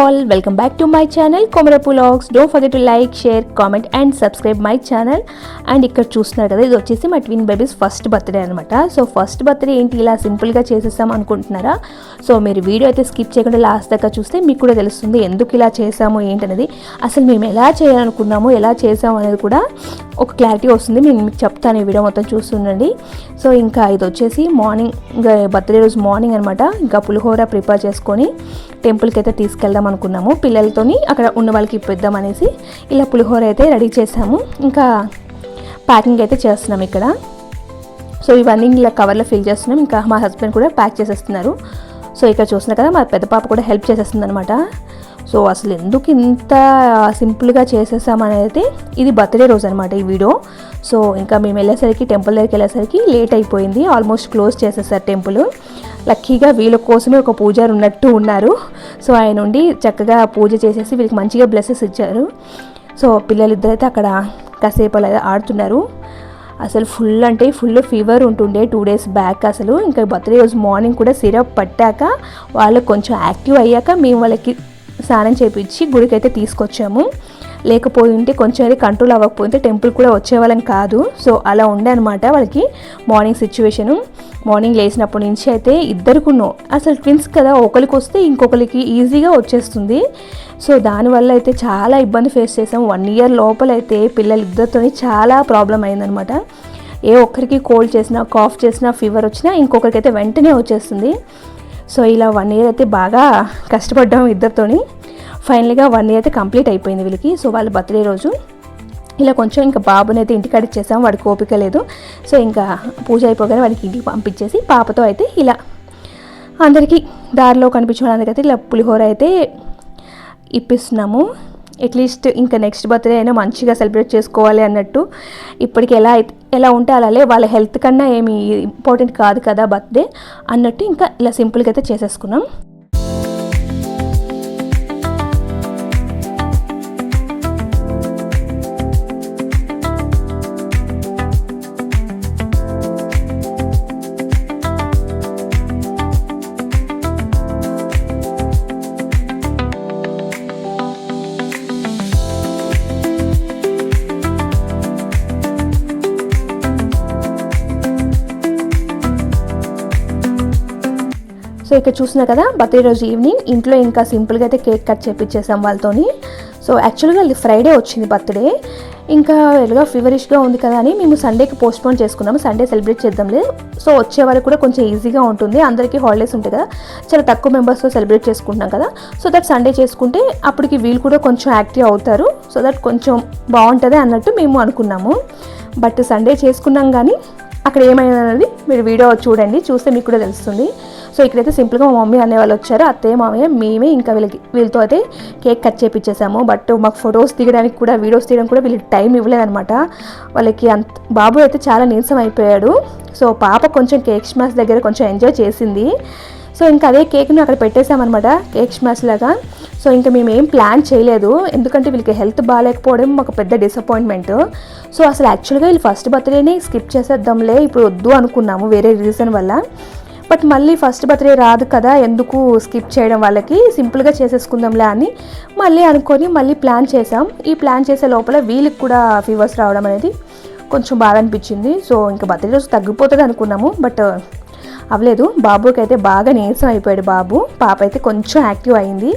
all, welcome back to my channel Komarapu Vlogs. Don't forget to like, share, comment and subscribe my channel. And ఇక్కడ చూస్తున్నారు కదా, ఇది వచ్చేసి మా twin babies first birthday అనమాట. So first birthday ఏంటి ఇలా సింపుల్గా చేసేస్తాం అనుకుంటున్నారా? సో మీరు వీడియో అయితే స్కిప్ చేయకుండా లాస్ట్ దాకా చూస్తే మీకు కూడా తెలుస్తుంది ఎందుకు ఇలా చేసాము ఏంటనేది. అసలు మేము ఎలా చేయాలనుకున్నాము, ఎలా చేసాము అనేది కూడా ఒక క్లారిటీ వస్తుంది. నేను మీకు చెప్తాను, ఈ వీడియో మొత్తం చూస్తుండండి. సో ఇంకా ఇది వచ్చేసి మార్నింగ్, బర్త్డే రోజు మార్నింగ్ అనమాట. ఇంకా పులిహోర ప్రిపేర్ చేసుకొని టెంపుల్కి అయితే తీసుకెళ్దాం అనుకున్నాము. పిల్లలతోని అక్కడ ఉన్న వాళ్ళకి ఇప్పిద్దాం అనేసి ఇలా పులిహోర అయితే రెడీ చేసాము. ఇంకా ప్యాకింగ్ అయితే చేస్తున్నాం ఇక్కడ. సో ఇవన్నీ ఇలా కవర్లో ఫిల్ చేస్తున్నాం. ఇంకా మా హస్బెండ్ కూడా ప్యాక్ చేసేస్తున్నారు. సో ఇక్కడ చూస్తున్నారు కదా, మా పెద్ద పాప కూడా హెల్ప్ చేసేస్తుంది అనమాట. సో అసలు ఎందుకు ఇంత సింపుల్గా చేసేసామనేది, ఇది బర్త్డే రోజు అనమాట ఈ వీడియో. సో ఇంకా మేము వెళ్ళేసరికి, టెంపుల్ దగ్గరికి వెళ్ళేసరికి లేట్ అయిపోయింది. ఆల్మోస్ట్ క్లోజ్ చేసేసారు టెంపుల్. లక్కీగా వీళ్ళ కోసమే ఒక పూజారి ఉన్నట్టు ఉన్నారు. సో ఆయన నుండి చక్కగా పూజ చేసేసి వీళ్ళకి మంచిగా బ్లెస్సెస్ ఇచ్చారు. సో పిల్లలిద్దరైతే అక్కడ కాసేపు అలా ఆడుతున్నారు. అసలు ఫుల్ అంటే ఫుల్ ఫీవర్ ఉంటుండే 2 days బ్యాక్. అసలు ఇంకా బర్త్డే రోజు మార్నింగ్ కూడా సిరప్ పట్టాక వాళ్ళకి కొంచెం యాక్టివ్ అయ్యాక మేము వాళ్ళకి స్నానం చేయించి గుడికి అయితే తీసుకొచ్చాము. లేకపోయి ఉంటే కొంచెం అది కంట్రోల్ అవ్వకపోతే టెంపుల్ కూడా వచ్చేవాళ్ళం కాదు. సో అలా ఉండే అనమాట వాళ్ళకి మార్నింగ్ సిచ్యువేషను. మార్నింగ్ లేచినప్పటి నుంచి అయితే ఇద్దరుకున్నో, అసలు ట్విన్స్ కదా, ఒకరికి వస్తే ఇంకొకరికి ఈజీగా వచ్చేస్తుంది. సో దానివల్ల అయితే చాలా ఇబ్బంది ఫేస్ చేసాం. 1 year లోపలైతే పిల్లలిద్దరితో చాలా ప్రాబ్లం అయిందనమాట. ఏ ఒక్కరికి కోల్డ్ చేసినా, కాఫ్ చేసినా, ఫీవర్ వచ్చినా ఇంకొకరికి అయితే వెంటనే వచ్చేస్తుంది. సో ఇలా 1 year అయితే బాగా కష్టపడ్డాము ఇద్దరితోని. ఫైనల్గా 1 year అయితే కంప్లీట్ అయిపోయింది వీళ్ళకి. సో వాళ్ళ బర్త్డే రోజు ఇలా కొంచెం ఇంకా బాబుని అయితే ఇంటికి అడిచేసాము, వాడికి ఓపిక లేదు. సో ఇంకా పూజ అయిపోగానే వాడికి ఇంటికి పంపించేసి పాపతో అయితే ఇలా అందరికీ దారిలో కనిపించడానికైతే ఇలా పులిహోర అయితే ఇప్పిస్తున్నాము. అట్లీస్ట్ ఇంకా నెక్స్ట్ బర్త్డే అయినా మంచిగా సెలబ్రేట్ చేసుకోవాలి అన్నట్టు. ఇప్పటికి ఎలా ఉంటే అలాగే, వాళ్ళ హెల్త్ కన్నా ఏమి ఇంపార్టెంట్ కాదు కదా బర్త్డే అన్నట్టు ఇంకా ఇలా సింపుల్గా అయితే చేసేసుకున్నాం. సో ఇక్కడ చూస్తున్నారు కదా, బర్త్డే రోజు ఈవినింగ్ ఇంట్లో ఇంకా సింపుల్గా అయితే కేక్ కట్ చేపించేసాం వాళ్ళతోని. సో యాక్చువల్గా ఫ్రైడే వచ్చింది బర్త్డే. ఇంకా ఎలాగా ఫీవరిష్గా ఉంది కదా అని మేము సండేకి పోస్ట్పోన్ చేసుకున్నాము. సండే సెలబ్రేట్ చేద్దాంలే, సో వచ్చే వరకు కూడా కొంచెం ఈజీగా ఉంటుంది, అందరికీ హాలిడేస్ ఉంటాయి కదా, చాలా తక్కువ మెంబర్స్తో సెలబ్రేట్ చేసుకుంటున్నాం కదా. సో దట్ సండే చేసుకుంటే అప్పటికి వీళ్ళు కూడా కొంచెం యాక్టివ్ అవుతారు. సో దట్ కొంచెం బాగుంటుంది అన్నట్టు మేము అనుకున్నాము. బట్ సండే చేసుకున్నాం కానీ అక్కడ ఏమైనది మీరు వీడియో చూడండి, చూస్తే మీకు కూడా తెలుస్తుంది. సో ఇక్కడైతే సింపుల్గా మా మమ్మీ అనేవాళ్ళు వచ్చారు, అత్తయ్య మామయ్య, మేమే ఇంకా వీళ్ళతో అయితే కేక్ కట్ చేయించేసాము. బట్ మాకు ఫొటోస్ దిగడానికి కూడా, వీడియోస్ తీయడానికి కూడా వీళ్ళకి టైం ఇవ్వలేదనమాట. వాళ్ళకి బాబు అయితే చాలా నీరసం అయిపోయాడు. సో పాప కొంచెం కేక్ స్మాష్ దగ్గర కొంచెం ఎంజాయ్ చేసింది. సో ఇంకా అదే కేక్ను అక్కడ పెట్టేసామన్నమాట, కేక్ స్మాష్ లాగా. సో ఇంకా మేము ఏం ప్లాన్ చేయలేదు, ఎందుకంటే వీళ్ళకి హెల్త్ బాగాలేకపోవడం మాకు పెద్ద డిసప్పాయింట్మెంట్. సో అసలు యాక్చువల్గా వీళ్ళు ఫస్ట్ బర్త్డేనే స్కిప్ చేసేద్దాంలే, ఇప్పుడు వద్దు అనుకున్నాము వేరే రీజన్ వల్ల. బట్ మళ్ళీ ఫస్ట్ బర్త్డే రాదు కదా, ఎందుకు స్కిప్ చేయడం, వాళ్ళకి సింపుల్గా చేసేసుకుందాంలే అని మళ్ళీ అనుకొని మళ్ళీ ప్లాన్ చేసాం. ఈ ప్లాన్ చేసే లోపల వీళ్ళకి కూడా ఫీవర్స్ రావడం అనేది కొంచెం బాగా అనిపించింది. సో ఇంకా బర్త్డే రోజు తగ్గిపోతుంది అనుకున్నాము, బట్ అవ్వలేదు. బాబుకి అయితే బాగా నీరసం అయిపోయాడు బాబు. పాప అయితే కొంచెం యాక్టివ్ అయింది.